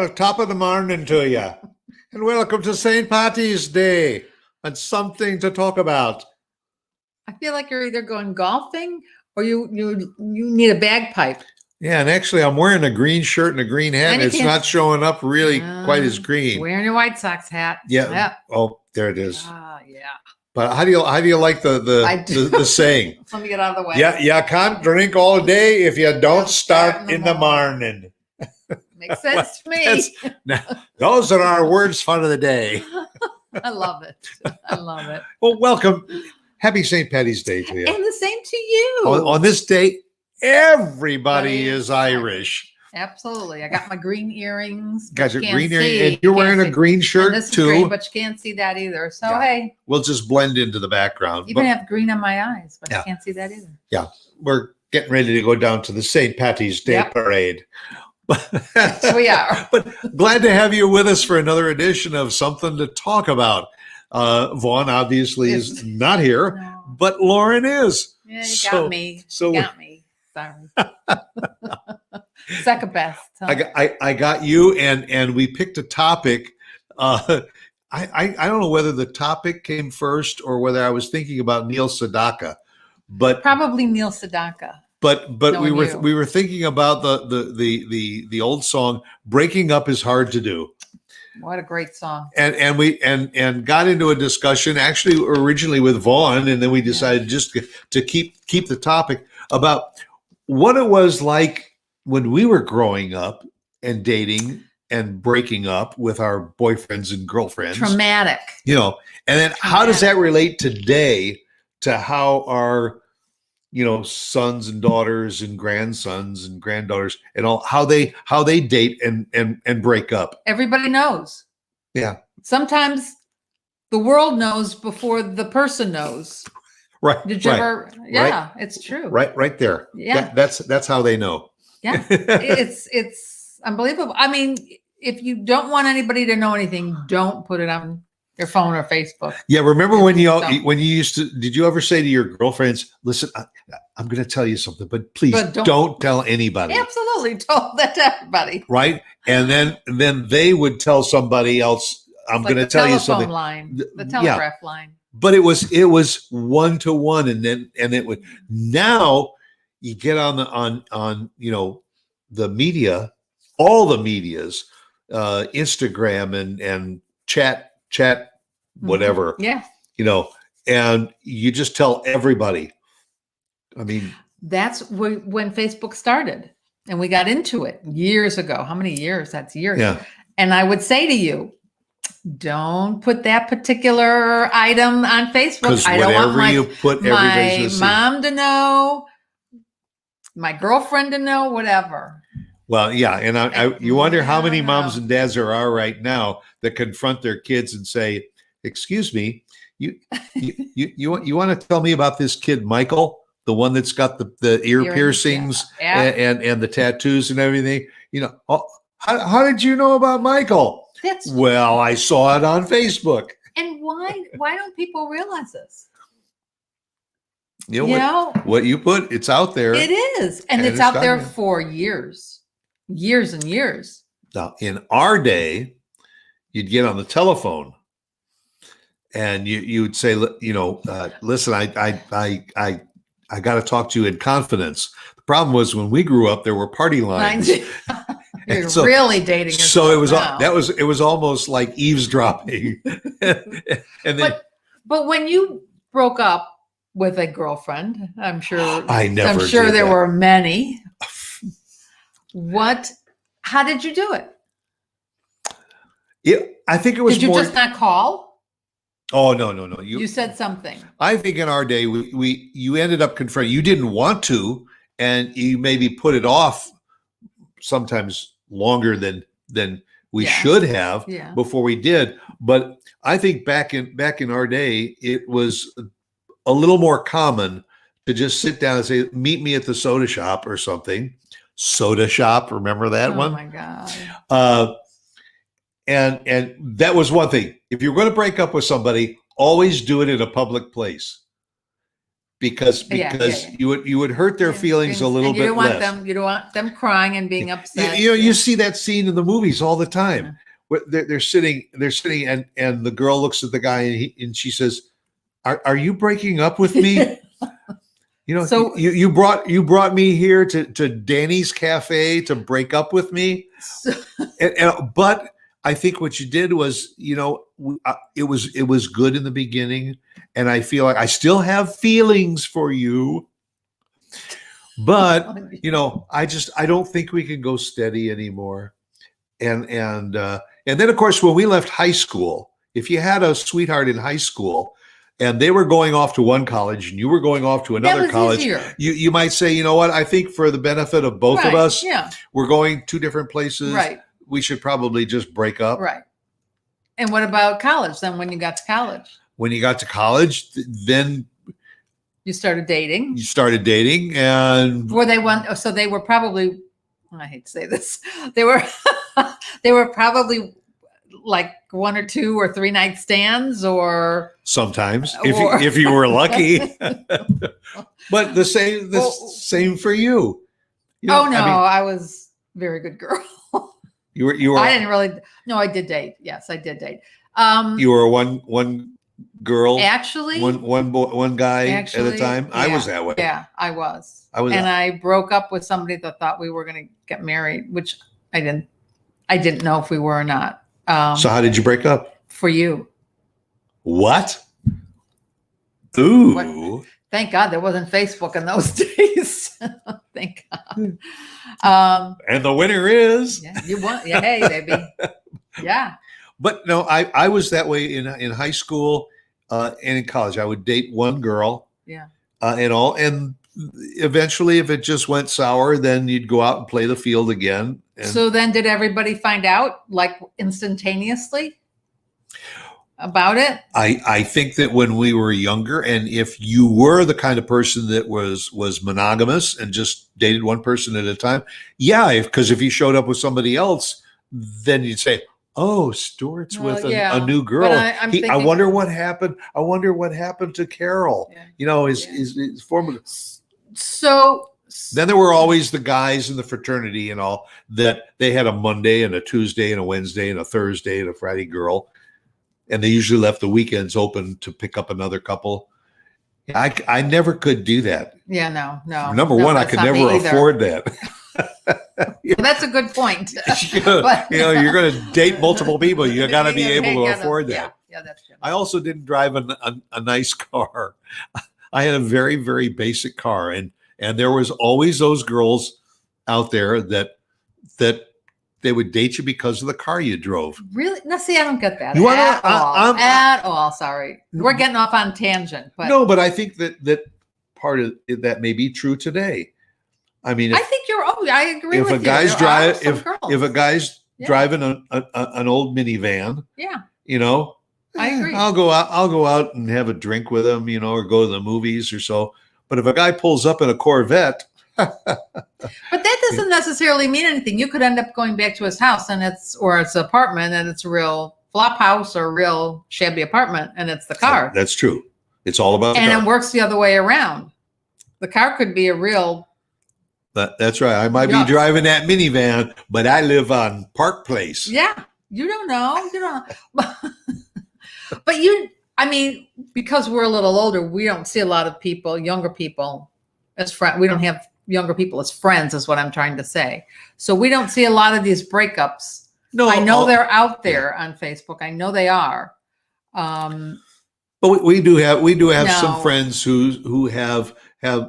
Well, top of the morning to you, and welcome to St. Patty's Day, and something to talk about. I feel like you're either going golfing or you need a bagpipe. Yeah, and actually, I'm wearing a green shirt and a green hat, and it's not showing up really quite as green. Wearing your White Sox hat. Yeah. Yep. Oh, there it is. Ah, yeah. But how do you like the saying? Let me get out of the way. Yeah, you can't drink all day if you don't start in the morning. Makes sense to me. Those are our words for the day. I love it. I love it. Well, welcome. Happy St. Patty's Day to you. And the same to you. On this day, everybody is Irish. Absolutely. I got my green earrings. Got your green earrings. And you're wearing a green shirt this too. Is green, but you can't see that either. So, hey. We'll just blend into the background. Even have green on my eyes, but I can't see that either. Yeah. We're getting ready to go down to the St. Patty's Day parade. Yes, we are. But glad to have you with us for another edition of Something to Talk About. Vaughn obviously is not here, but Lauren is. Yeah, you got me. You got me. Sorry. Second best. I got you, and we picked a topic. I don't know whether the topic came first or whether I was thinking about Neil Sedaka, but probably Neil Sedaka. But we were thinking about the old song "Breaking Up Is Hard to Do." What a great song! And we got into a discussion actually originally with Vaughn, and then we decided just to keep the topic about what it was like when we were growing up and dating and breaking up with our boyfriends and girlfriends. Traumatic. And then how does that relate today to how our sons and daughters and grandsons and granddaughters and all how they date and break up? Everybody knows. Yeah. Sometimes the world knows before the person knows. Right. Did you ever? Yeah, it's true. Right there. Yeah. That's how they know. Yeah. It's unbelievable. I mean, if you don't want anybody to know anything, don't put it on your phone or Facebook. Yeah, remember when you used to? Did you ever say to your girlfriends, "Listen, I'm going to tell you something, but please don't tell anybody." Absolutely, told that to everybody. Right, and then they would tell somebody else, "I'm going to tell you something." The telegraph line. But it was 1-to-1, and it would. Now you get on the media, all the medias, Instagram and chat whatever. Yeah. And you just tell everybody. I mean, that's when Facebook started and we got into it years ago. How many years? That's years. Yeah. And I would say to you, don't put that particular item on Facebook. I don't want my mom to know, my girlfriend to know, whatever. Well, yeah, and you wonder how many moms and dads there are right now that confront their kids and say, "Excuse me, you want to tell me about this kid Michael, the one that's got the ear piercings and the tattoos and everything? How did you know about Michael?" Well, I saw it on Facebook. And why don't people realize this? What you put, it's out there. It is, and it's out there for years and years. Now, in our day, you'd get on the telephone, and you would say, "Listen, I got to talk to you in confidence." The problem was when we grew up, there were party lines. You're really dating yourself. So it was almost like eavesdropping. But when you broke up with a girlfriend, I'm sure there were many. How did you do it? Yeah, I think it was. Did you just not call? Oh, no. You said something. I think in our day, you ended up confronting. You didn't want to, and you maybe put it off sometimes longer than we should have before we did. But I think back in our day, it was a little more common to just sit down and say, "Meet me at the soda shop" or something. Soda shop, remember that one? Oh my God. And that was one thing. If you're going to break up with somebody, always do it in a public place. because you would hurt their feelings a little bit less. You don't want them crying and being upset. You see that scene in the movies all the time. Where they're sitting, and the girl looks at the guy, and she says, "Are you breaking up with me?" So you brought me here to Danny's Cafe to break up with me. But I think what you did was, it was good in the beginning, and I feel like I still have feelings for you, but I don't think we can go steady anymore. And then of course, when we left high school, if you had a sweetheart in high school and they were going off to one college and you were going off to another college, you might say, you know what, I think for the benefit of both of us, we're going two different places. Right. We should probably just break up. Right. And what about college then when you got to college? When you got to college, then you started dating. And so they were probably, I hate to say this, they were probably like 1 or 2 or 3 night stands, or sometimes if you were lucky. But the same for you. I was a very good girl. You were. I didn't really. No, I did date. Yes, I did date. You were one girl. Actually, one guy at a time. Yeah, I was that way. Yeah, I was. I broke up with somebody that thought we were going to get married, which I didn't. I didn't know if we were or not. So how did you break up? For you. What? Ooh. What? Thank God there wasn't Facebook in those days. Thank God. And the winner is. Yeah, you won. Yeah, hey, baby. Yeah. But no, I was that way in high school and in college. I would date one girl. Yeah. And eventually, if it just went sour, then you'd go out and play the field again. So then did everybody find out like instantaneously about it? I think that when we were younger, and if you were the kind of person that was monogamous and just dated one person at a time, because if you showed up with somebody else, then you'd say, "Oh, Stuart's with a new girl. I wonder what happened. I wonder what happened to Carol." Yeah. His former. So then there were always the guys in the fraternity and all that they had a Monday and a Tuesday and a Wednesday and a Thursday and a Friday girl. And they usually left the weekends open to pick up another couple. I never could do that. Yeah, no. Number one, I could never afford that. Well, that's a good point. You're going to date multiple people. You got to be able to afford that. Yeah, that's true. I also didn't drive a nice car. I had a very, very basic car, and there was always those girls out there that they would date you because of the car you drove. Really? No, see, I don't get that at all. Sorry. We're getting off on tangent. But no, but I think that part of that may be true today. I mean, I think I agree with you. If a guy's driving an old minivan, I agree. I'll go out and have a drink with him, or go to the movies or so. But if a guy pulls up in a Corvette, but that doesn't necessarily mean anything. You could end up going back to his house and it's apartment and it's a real flop house or a real shabby apartment and it's the car. That's true. It's all about the car. And it works the other way around. The car could be a real. That's right. I might be driving that minivan, but I live on Park Place. Yeah. You don't know. But because we're a little older, we don't see a lot of people, younger people as friends. We don't have younger people as friends is what I'm trying to say. So we don't see a lot of these breakups. No, I know they're out there on Facebook. I know they are. But we do have some friends who have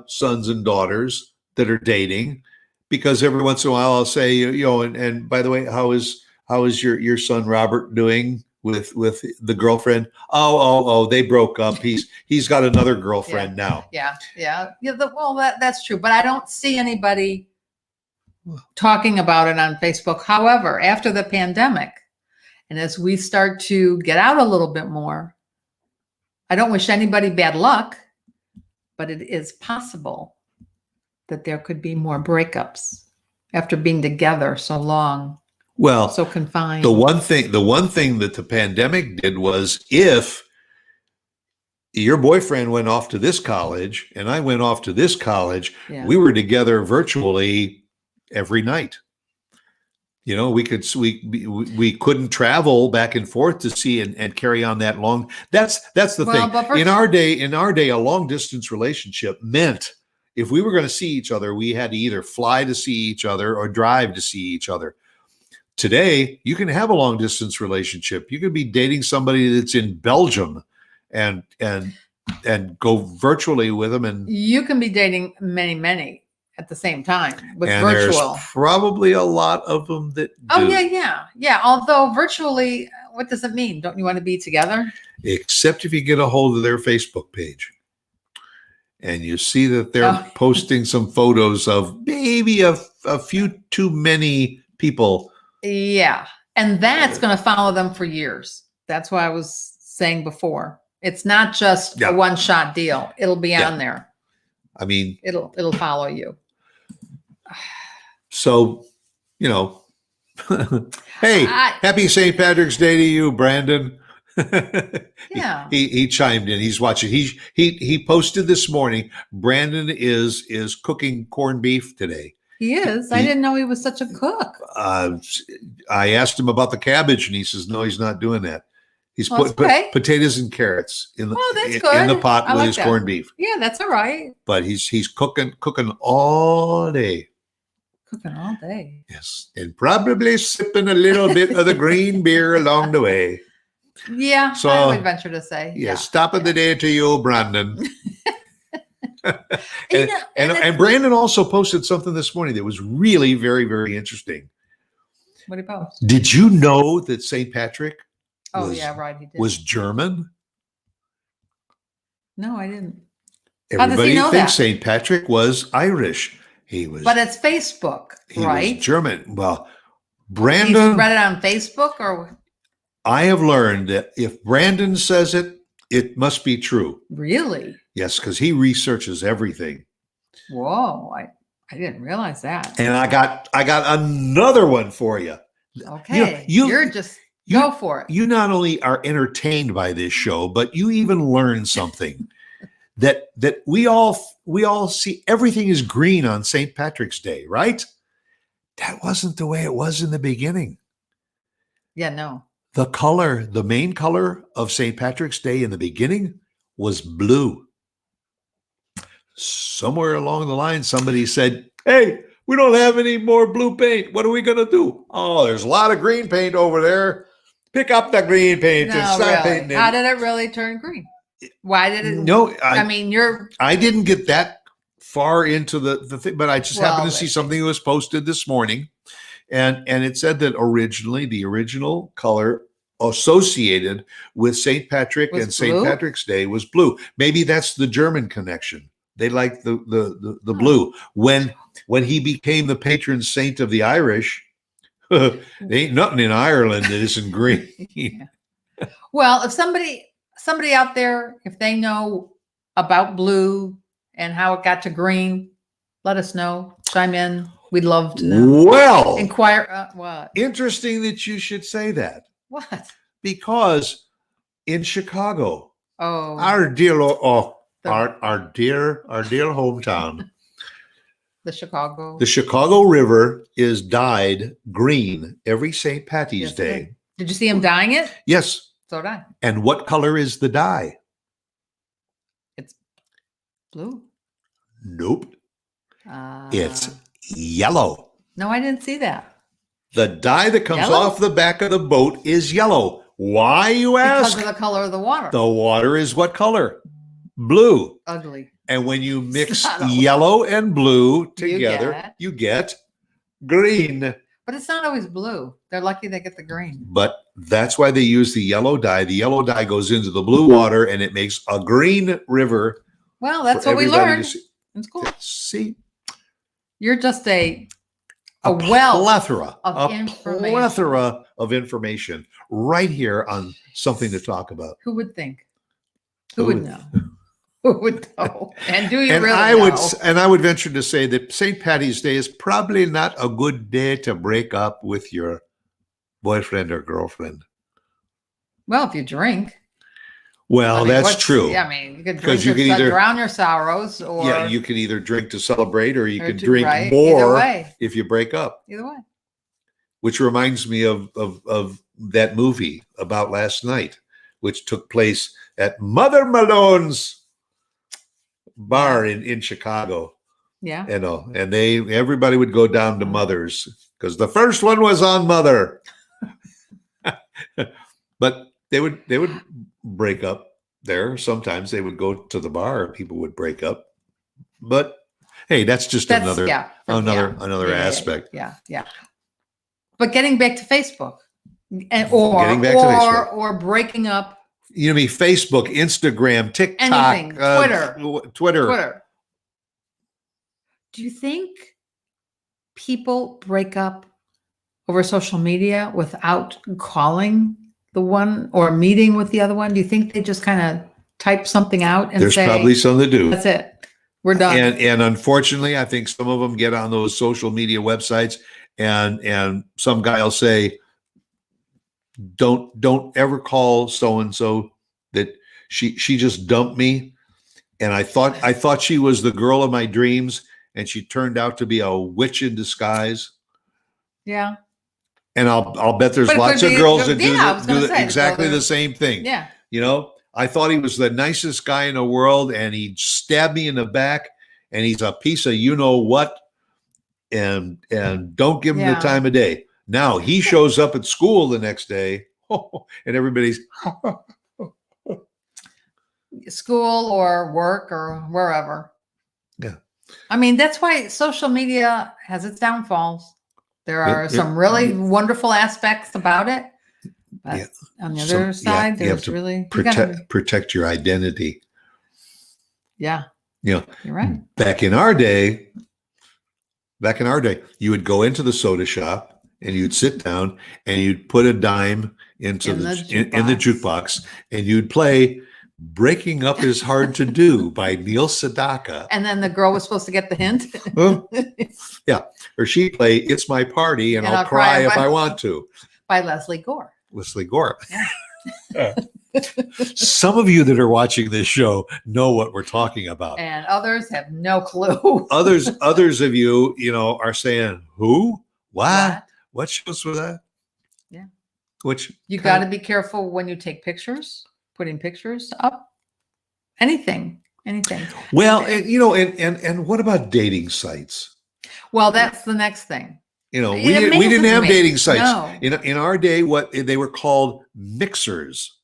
sons and daughters that are dating, because every once in a while I'll say, and by the way, how is your son Robert doing with the girlfriend? Oh, they broke up. He's got another girlfriend now. Yeah. Well, that's true, but I don't see anybody talking about it on Facebook. However, after the pandemic, and as we start to get out a little bit more, I don't wish anybody bad luck, but it is possible that there could be more breakups after being together so long. Well, so confined. The one thing that the pandemic did was, if your boyfriend went off to this college and I went off to this college. Yeah. We were together virtually every night. You know, we couldn't travel back and forth to see and carry on that long. That's the thing. But in our day, a long distance relationship meant if we were going to see each other, we had to either fly to see each other or drive to see each other. Today, you can have a long distance relationship. You could be dating somebody that's in Belgium and go virtually with them, and you can be dating many at the same time with and virtual. There's probably a lot of them that do. Oh yeah. Although virtually, what does it mean? Don't you want to be together? Except if you get a hold of their Facebook page and you see that they're posting some photos of maybe a few too many people. Yeah, and that's going to follow them for years. That's what I was saying before. It's not just a one-shot deal. It'll be on there. I mean, it'll follow you. So, you know, hey, happy St. Patrick's Day to you, Brandon. Yeah. He chimed in. He's watching. He posted this morning. Brandon is cooking corned beef today. He is. I didn't know he was such a cook. I asked him about the cabbage, and he says no, he's not doing that. He's put potatoes and carrots in the pot with his corned beef. Yeah, that's all right. But he's cooking all day. Cooking all day. Yes, and probably sipping a little bit of the green beer along the way. Yeah, so I would venture to say. Yeah, stop of the day to you, Brandon. and Brandon also posted something this morning that was really very, very interesting. What did he post? Did you know that St. Patrick he did. Was German? No, I didn't. Everybody thinks St. Patrick was Irish. He was. But it's Facebook, right? He was German. Well, Brandon. He read it on Facebook, or? I have learned that if Brandon says it, it must be true. Really? Yes, because he researches everything. Whoa, I didn't realize that. And I got another one for you. Okay, you're just go for it. You not only are entertained by this show, but you even learn something that we all see. Everything is green on St. Patrick's Day, right? That wasn't the way it was in the beginning. Yeah, no. The main color of St. Patrick's Day in the beginning was blue. Somewhere along the line, somebody said, "Hey, we don't have any more blue paint. What are we going to do?" "Oh, there's a lot of green paint over there. Pick up the green paint and start painting it." How did it really turn green? Why did it? No, I didn't get that far into the thing, but I just happened to see something that was posted this morning. And it said that originally the original color associated with St. Patrick and St. Patrick's Day was blue. Maybe that's the German connection. They like the blue. When he became the patron saint of the Irish, there ain't nothing in Ireland that isn't green. Yeah. Well, if somebody out there, if they know about blue and how it got to green, let us know. Chime in. We'd love to know. Well, inquire. What? Interesting that you should say that. What? Because in Chicago, our dear hometown, the Chicago River is dyed green every St. Patty's Day. Did you see him dyeing it? Yes. So did I. And what color is the dye? It's blue. Nope. It's yellow. No, I didn't see that. The dye that comes off the back of the boat is yellow. Why, you ask? Because of the color of the water. The water is what color? Blue. Ugly. And when you mix yellow and blue together, you get green. But it's not always blue. They're lucky they get the green. But that's why they use the yellow dye. The yellow dye goes into the blue water and it makes a green river. Well, that's what we learned. It's cool. See? You're just a plethora of information right here on something to talk about. Who would think? Who would know? Who would know? And do you really know? And I would venture to say that St. Patty's Day is probably not a good day to break up with your boyfriend or girlfriend. Well, if you drink. Well, that's true. Yeah, I mean, you could drink to either drown your sorrows, or you can either drink to celebrate, or you can to, drink right? more if you break up. Either way. Which reminds me of that movie about last night, which took place at Mother Malone's bar in Chicago. Yeah. And everybody would go down to Mother's because the first one was on Mother. But they would break up there. Sometimes they would go to the bar and people would break up. But hey, that's another aspect. Yeah. But getting back to Facebook, or breaking up. You know me, Facebook, Instagram, TikTok, anything, Twitter. Do you think people break up over social media without calling the one or meeting with the other one? Do you think they just kind of type something out and There's probably something to do. That's it. We're done. And unfortunately, I think some of them get on those social media websites and some guy will say, don't ever call so-and-so, that she just dumped me. And I thought she was the girl of my dreams, and she turned out to be a witch in disguise. Yeah. And I'll bet there's lots of girls that do exactly the same thing. Yeah. You know, I thought he was the nicest guy in the world, and he stabbed me in the back, and he's a piece of you know what, and don't give him the time of day. Now he shows up at school the next day, and everybody's school or work or wherever. Yeah. I mean, that's why social media has its downfalls. There are some really wonderful aspects about it. But on the other side, there's really protect your identity. Yeah. You know, you're right. Back in our day, you would go into the soda shop and you'd sit down and you'd put a dime into the jukebox, and you'd play "Breaking Up Is Hard to Do" by Neil Sedaka. And then the girl was supposed to get the hint. Yeah. Or she'd play "It's My Party and I'll Cry If I Want to" by Leslie Gore. Yeah. Some of you that are watching this show know what we're talking about. And others have no clue. Others of you, are saying, who? What shows were that? Yeah. Which you got to be careful when you take pictures, putting pictures up. Anything. Well, and what about dating sites? Well, that's the next thing. We didn't have dating sites. No. In our day, what they were called mixers.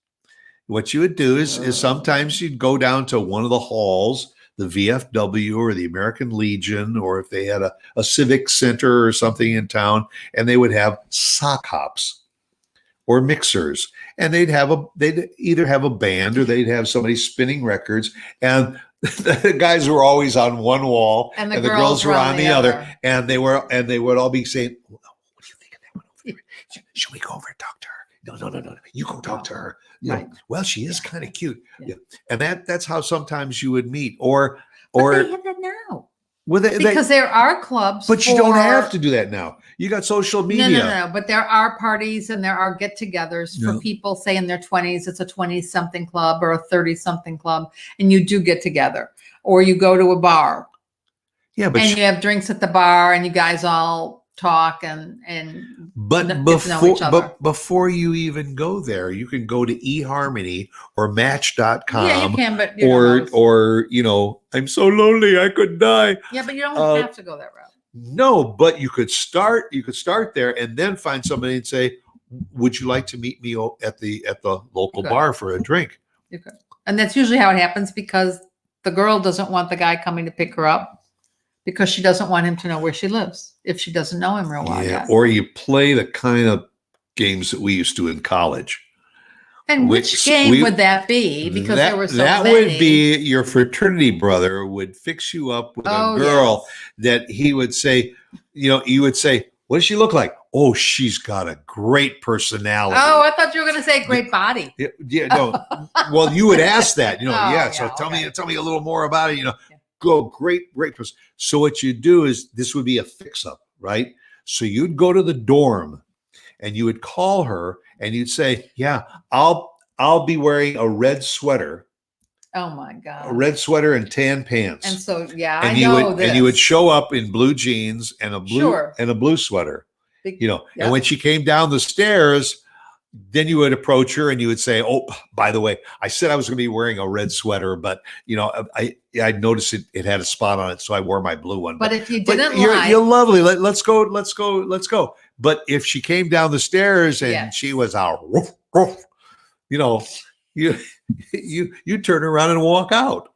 What you would do is sometimes you'd go down to one of the halls, the VFW or the American Legion, or if they had a civic center or something in town, and they would have sock hops or mixers, and they'd either have a band or they'd have somebody spinning records, and the guys were always on one wall and the girls were on the other, and they would all be saying, "What do you think of that one over there? Should we go over and talk to her? No. You go talk to her. Right. Well, she is kind of cute." Yeah. And that's how sometimes you would meet, or they have that now. Well, because there are clubs, but you don't have to do that now. You got social media. No. But there are parties and there are get-togethers for people, say in their 20s. It's a 20-something club or a 30-something club, and you do get together, or you go to a bar. Yeah, and you have drinks at the bar, and you guys all talk before you even go there, you can go to eHarmony or Match.com. Yeah, you can, but or I'm so lonely I could die. Yeah, but you don't have to go that route. No, but you could start there and then find somebody and say, "Would you like to meet me at the local bar for a drink?" You could. And that's usually how it happens, because the girl doesn't want the guy coming to pick her up, because she doesn't want him to know where she lives if she doesn't know him real well. Yeah, or you play the kind of games that we used to in college. And which game would that be? Because there were so many. Would be your fraternity brother would fix you up with a girl that he would say, you would say, "What does she look like?" "Oh, she's got a great personality." Oh, I thought you were going to say great body. Yeah, no. Well, you would ask that, So tell me a little more about it. Go, great person. So what you do is, this would be a fix-up, right? So you'd go to the dorm and you would call her and you'd say, "Yeah, I'll I'll be wearing a red sweater. Oh my God. A red sweater and tan pants. And so, yeah, and I know this. And you would show up in blue jeans and a blue sweater, and when she came down the stairs, then you would approach her and you would say, "Oh, by the way, I said I was going to be wearing a red sweater, but I noticed it had a spot on it, so I wore my blue one." But if you didn't you're lovely. Let's go. But if she came down the stairs and she was out, you turn around and walk out,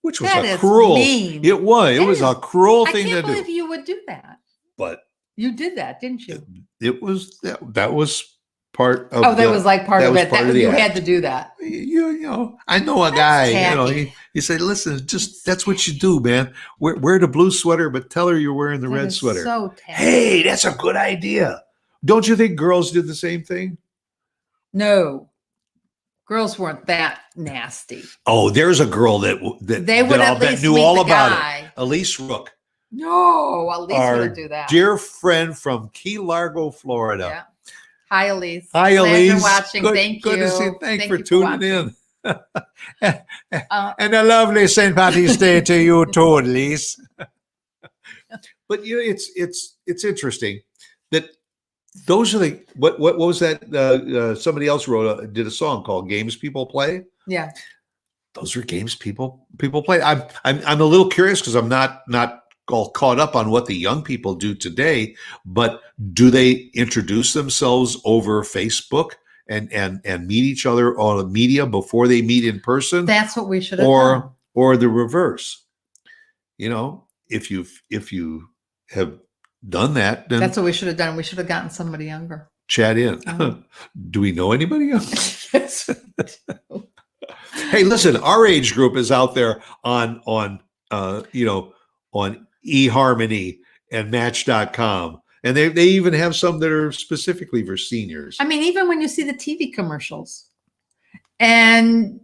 which was a cruel. Mean. It was a cruel thing to do. I can't believe you would do that. But you did that, didn't you? It was that was part of. That was like part of it. You had to do that. I know a guy. He said, "Listen, that's what you do, man. Wear the blue sweater, but tell her you're wearing the red sweater." So tacky. Hey, that's a good idea. Don't you think girls did the same thing? No. Girls weren't that nasty. Oh, there's a girl that knew all about it. Elise Rook. No, Elise wouldn't do that. Dear friend from Key Largo, Florida. Yeah. Hi, Elise. Hi, Elise. Glad you're watching. Thank you. Good to see. Thanks for tuning in. And a lovely St. Patrick's Day to you too, Elise. But it's interesting that. Those are the what was that? Somebody else did a song called "Games People Play." Yeah, those are games people play. I'm a little curious because I'm not all caught up on what the young people do today. But do they introduce themselves over Facebook and meet each other on the media before they meet in person? That's what we should have done. Or the reverse. If you have done that, then that's what we should have done. We should have gotten somebody younger. Chat in. Do we know anybody younger? Hey, listen, our age group is out there on eHarmony and Match.com, and they even have some that are specifically for seniors. I mean, even when you see the TV commercials, and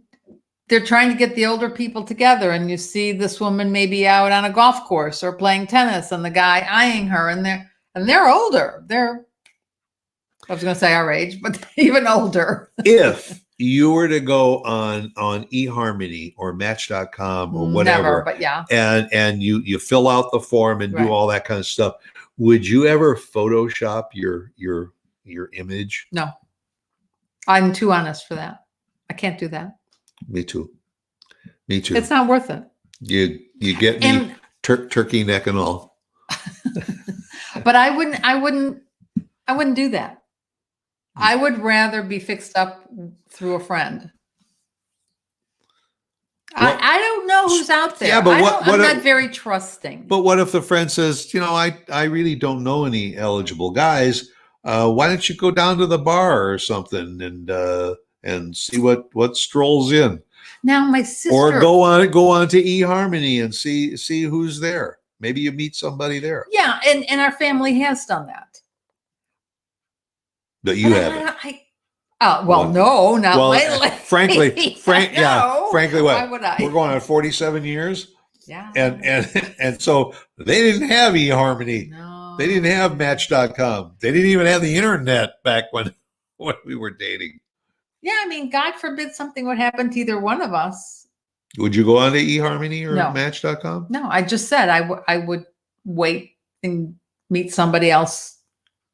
they're trying to get the older people together, and you see this woman maybe out on a golf course or playing tennis, and the guy eyeing her, and they're older. I was going to say our age, but even older. If you were to go on eHarmony or Match.com or whatever, never, but yeah, and you fill out the form and do all that kind of stuff, would you ever Photoshop your image? No, I'm too honest for that. I can't do that. Me too. It's not worth it. You get me, turkey neck and all. But I wouldn't do that. I would rather be fixed up through a friend. Well, I don't know who's out there. Yeah, but I'm not very trusting. But what if the friend says, I really don't know any eligible guys. Why don't you go down to the bar or something and see what strolls in? Now my sister, or go on to eHarmony and see who's there. Maybe you meet somebody there. Yeah, and our family has done that. But you haven't. No, not lately. Frankly, frankly, why would I? We're going on 47 years. Yeah. And so they didn't have eHarmony. No. They didn't have Match.com. They didn't even have the internet back when we were dating. Yeah, I mean, God forbid something would happen to either one of us. Would you go on to eHarmony or Match.com? No, I just said I would wait and meet somebody else.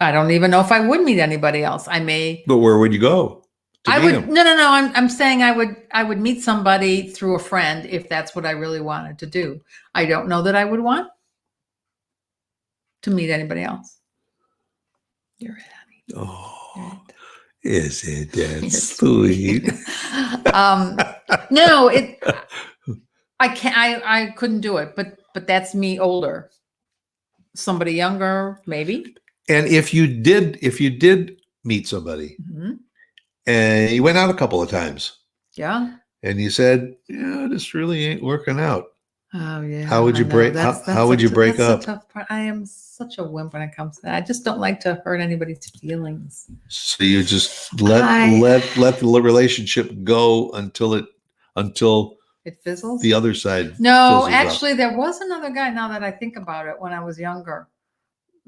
I don't even know if I would meet anybody else. I may. But where would you go? I would. No. I'm saying I would meet somebody through a friend if that's what I really wanted to do. I don't know that I would want to meet anybody else. You're it, honey. Oh, is it that sweet? No, I can't. I couldn't do it. But that's me older. Somebody younger, maybe. And if you did meet somebody, and you went out a couple of times, and you said, this really ain't working out. Oh yeah. How would you break? How would you break up? That's a tough part. I am such a wimp when it comes to that. I just don't like to hurt anybody's feelings. So you just let the relationship go until it fizzles. The other side. No, actually, there was another guy. Now that I think about it, when I was younger.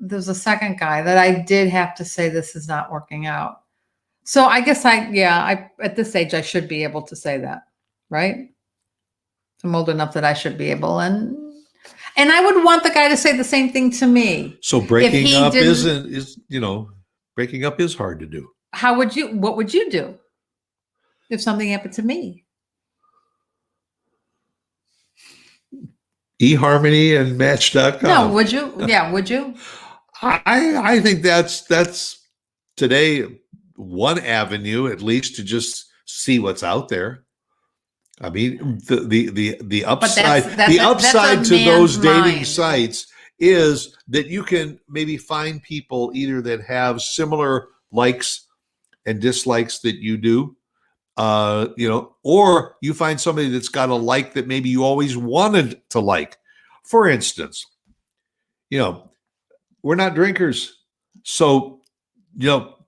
There's a second guy that I did have to say, this is not working out. So I guess I at this age I should be able to say that, right? I'm old enough that I should be able, and I would want the guy to say the same thing to me. So breaking up breaking up is hard to do. What would you do if something happened to me? eHarmony and Match.com. No, would you? Yeah, would you? I think that's today one avenue, at least, to just see what's out there. I mean, the upside to those dating sites is that you can maybe find people either that have similar likes and dislikes that you do, or you find somebody that's got a like that maybe you always wanted to like. For instance, we're not drinkers, so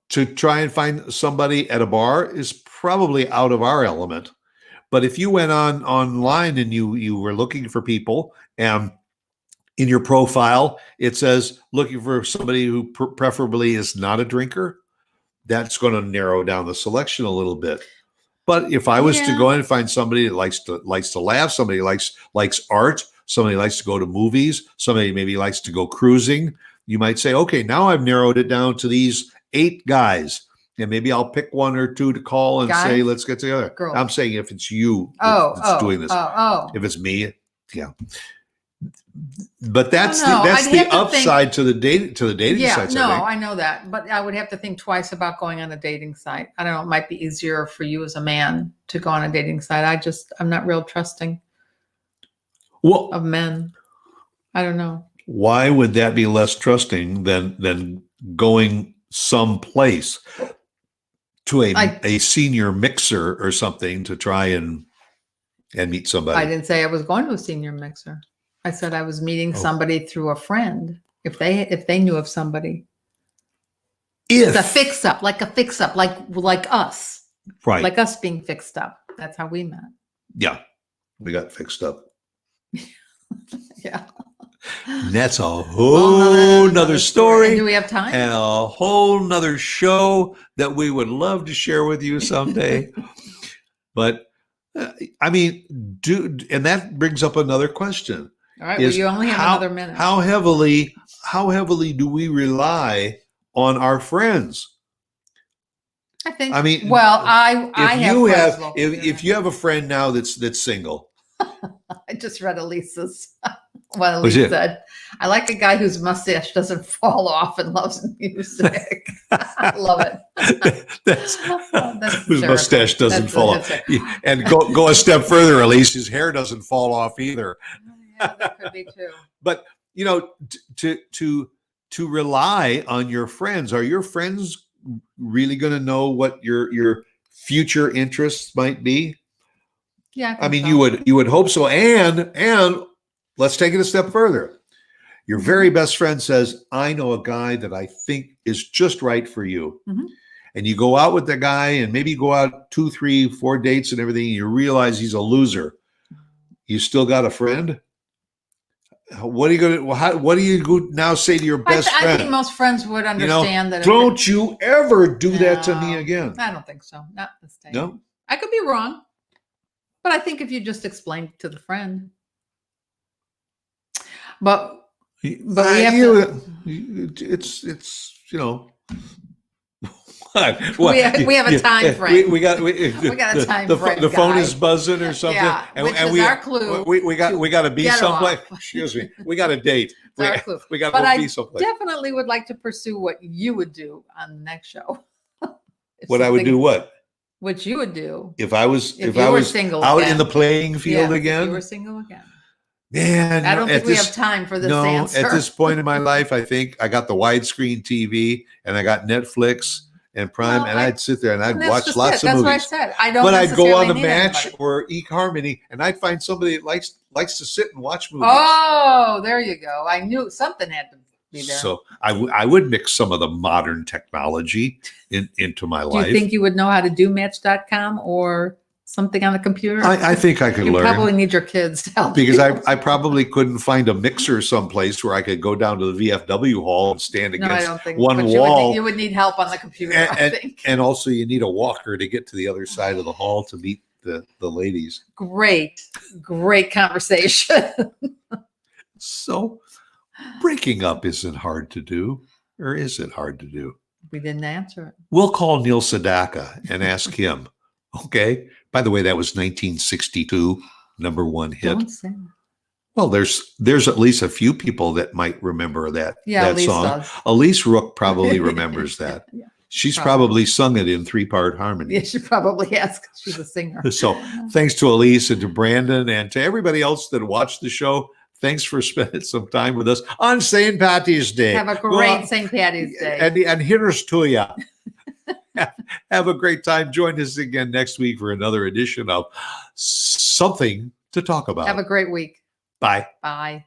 to try and find somebody at a bar is probably out of our element. But if you went online and you were looking for people, and in your profile it says looking for somebody who preferably is not a drinker, that's going to narrow down the selection a little bit. But if I was to go in and find somebody that likes to laugh, somebody likes art, somebody likes to go to movies, somebody maybe likes to go cruising, you might say, okay, now I've narrowed it down to these 8 guys. And maybe I'll pick 1 or 2 to call and say, let's get together. Girls. I'm saying if it's you that's doing this. If it's me, yeah. But that's the upside to the dating sites. No, I know that. But I would have to think twice about going on a dating site. I don't know. It might be easier for you as a man to go on a dating site. I'm not real trusting of men. I don't know. Why would that be less trusting than going someplace to a senior mixer or something to try and meet somebody? I didn't say I was going to a senior mixer. I said I was meeting somebody through a friend. If they knew of somebody, it's a fix up, like us, right? Like us being fixed up. That's how we met. Yeah, we got fixed up. Yeah. And that's a whole nother story. Do we have time? And a whole nother show that we would love to share with you someday. But I mean, and that brings up another question. All right, well, you only have another minute. How heavily do we rely on our friends? I mean, well, if you have a friend now that's single. I just read Elisa's. What Elise said. I like a guy whose mustache doesn't fall off and loves music. I love it. That's whose mustache doesn't fall off. And go a step further, Elise. His hair doesn't fall off either. Yeah, that could be too. But to rely on your friends. Are your friends really going to know what your future interests might be? Yeah, I mean, so. you would hope so. And let's take it a step further. Your very best friend says, I know a guy that I think is just right for you. Mm-hmm. And you go out with the guy and maybe you go out 2, 3, 4 dates and everything. And you realize he's a loser. You still got a friend? What are you going to, what do you now say to your best friend? I think most friends would understand that. Don't you ever do that to me again. I don't think so. Not this day. No? I could be wrong. But I think if you just explain to the friend. But we have to. It's we have a time frame. We got a time frame. The phone is buzzing or something. Yeah, which is our clue. We got to be someplace. Excuse me. We got a date. Our clue. We got to be someplace. I definitely would like to pursue what you would do on the next show. What I would do? What? What you would do if I was single out again. In the playing field again? If you were single again. Man, I don't think we have time for this answer. At this point in my life, I think I got the widescreen TV and I got Netflix and Prime, and I'd sit there and I'd watch lots of movies. That's what I said. I don't. But I'd go on the Match or eHarmony, and I'd find somebody that likes to sit and watch movies. Oh, there you go. I knew something had to be there. So I would mix some of the modern technology into my life. Do you think you would know how to do Match.com or something on the computer? I think I could you learn. You probably need your kids to help because you. I probably couldn't find a mixer someplace where I could go down to the VFW hall and stand against one wall. You would need help on the computer, I think. And also you need a walker to get to the other side of the hall to meet the ladies. Great conversation. So breaking up isn't hard to do, or is it hard to do? We didn't answer it. We'll call Neil Sedaka and ask him. Okay. By the way, that was 1962, #1 hit. Don't say that. Well, there's at least a few people that might remember that Elise song. Does. Elise Rook probably remembers that. Yeah, she's probably sung it in 3-part harmony. Yeah, she probably has because she's a singer. So thanks to Elise and to Brandon and to everybody else that watched the show. Thanks for spending some time with us on St. Patty's Day. Have a great St. Patty's Day. And here's to you. Have a great time. Join us again next week for another edition of Something to Talk About. Have a great week. Bye. Bye.